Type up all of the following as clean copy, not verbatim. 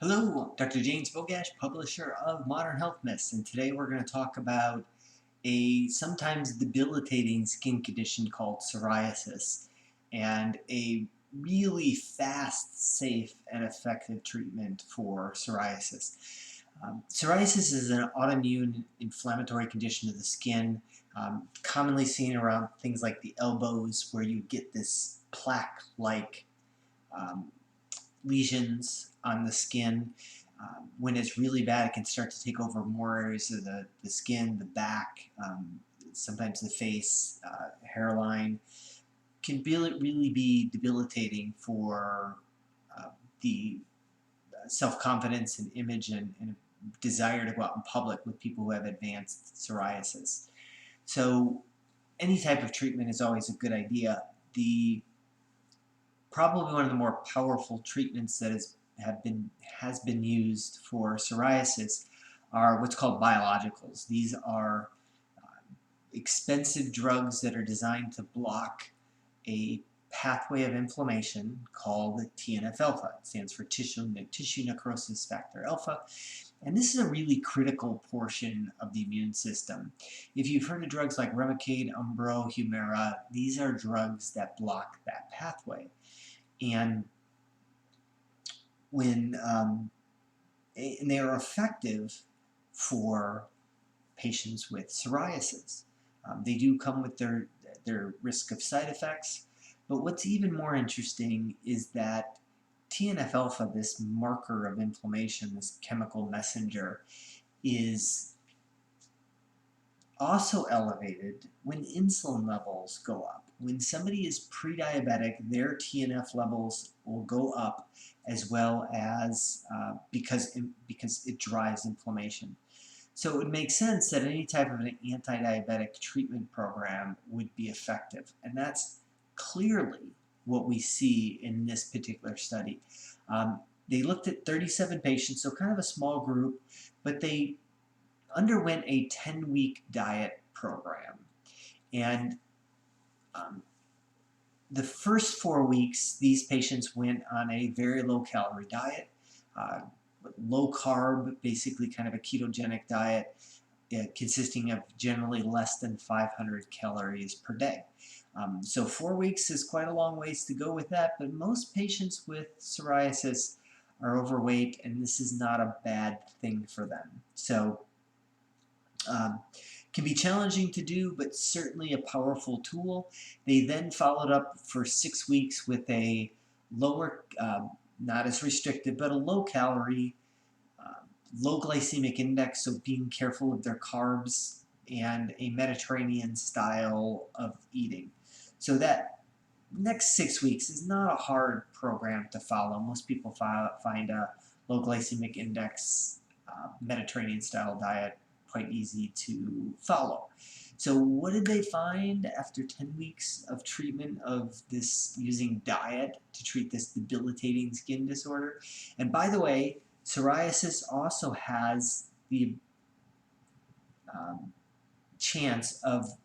Hello, Dr. James Bogash, publisher of Modern Health Myths, and today we're going to talk about a sometimes debilitating skin condition called psoriasis and a really fast, safe, and effective treatment for psoriasis. Psoriasis is an autoimmune inflammatory condition of the skin, commonly seen around things like the elbows, where you get this plaque-like um, lesions on the skin. When it's really bad, it can start to take over more areas of the skin, the back, sometimes the face, hairline. Can really be debilitating for the self-confidence and image and desire to go out in public with people who have advanced psoriasis. So any type of treatment is always a good idea. The Probably one of the more powerful treatments that has been used for psoriasis are what's called biologicals. These are expensive drugs that are designed to block a pathway of inflammation called TNF-alpha. It stands for tissue necrosis factor alpha. And this is a really critical portion of the immune system. If you've heard of drugs like Remicade, Umbro, Humira, these are drugs that block that pathway. And and they are effective for patients with psoriasis. They do come with their risk of side effects, but what's even more interesting is that TNF-alpha, this marker of inflammation, this chemical messenger, is also elevated when insulin levels go up. When somebody is pre-diabetic, their TNF levels will go up, as well as because it drives inflammation. So it would make sense that any type of an anti-diabetic treatment program would be effective, and that's clearly what we see in this particular study. They looked at 37 patients, so kind of a small group, but they underwent a 10-week diet program. And the first 4 weeks, these patients went on a very low-calorie diet, low carb, basically kind of a ketogenic diet, consisting of generally less than 500 calories per day. So 4 weeks is quite a long ways to go with that, but most patients with psoriasis are overweight, and this is not a bad thing for them. So can be challenging to do, but certainly a powerful tool. They then followed up for 6 weeks with a lower, not as restricted, but a low-calorie, low glycemic index, so being careful of their carbs, and a Mediterranean style of eating. So that next 6 weeks is not a hard program to follow. Most people find a low glycemic index, Mediterranean style diet quite easy to follow. So what did they find after 10 weeks of treatment of this using diet to treat this debilitating skin disorder? And by the way, psoriasis also has the chance of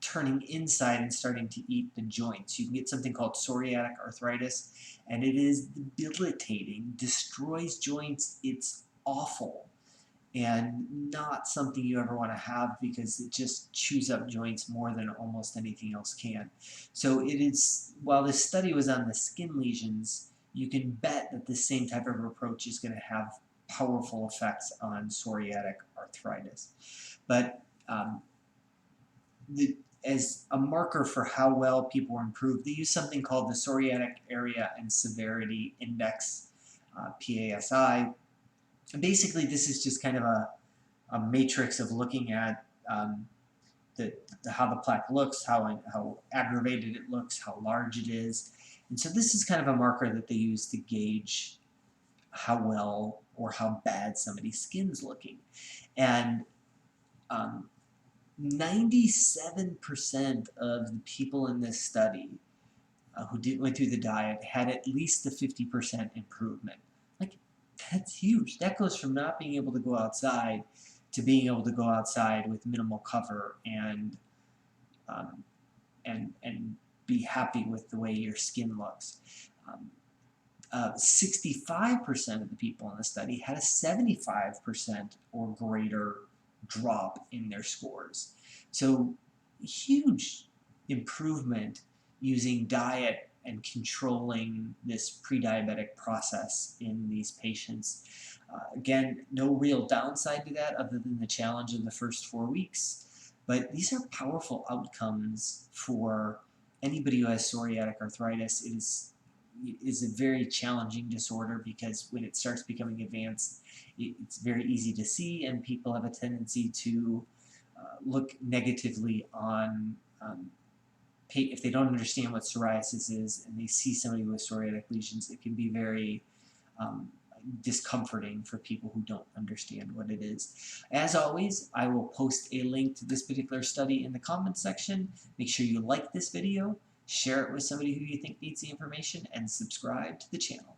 turning inside and starting to eat the joints. You can get something called psoriatic arthritis, and it is debilitating, destroys joints. It's awful, and not something you ever want to have because it just chews up joints more than almost anything else can. So it is, while this study was on the skin lesions, you can bet that the same type of approach is going to have powerful effects on psoriatic arthritis. But as a marker for how well people improve, they use something called the Psoriatic Area and Severity Index, PASI. And basically, this is just kind of a matrix of looking at how the plaque looks, how aggravated it looks, how large it is. And so this is kind of a marker that they use to gauge how well or how bad somebody's skin's looking. And 97% of the people in this study who went through the diet had at least a 50% improvement. Like, that's huge. That goes from not being able to go outside to being able to go outside with minimal cover and be happy with the way your skin looks. 65% of the people in the study had a 75% or greater drop in their scores. So huge improvement using diet and controlling this pre-diabetic process in these patients. Again, no real downside to that other than the challenge of the first 4 weeks. But these are powerful outcomes for anybody who has psoriatic arthritis. It is a very challenging disorder because when it starts becoming advanced, it's very easy to see, and people have a tendency to look negatively on if they don't understand what psoriasis is and they see somebody with psoriatic lesions. It can be very discomforting for people who don't understand what it is. As always, I will post a link to this particular study in the comments section. Make sure you like this video, share it with somebody who you think needs the information, and subscribe to the channel.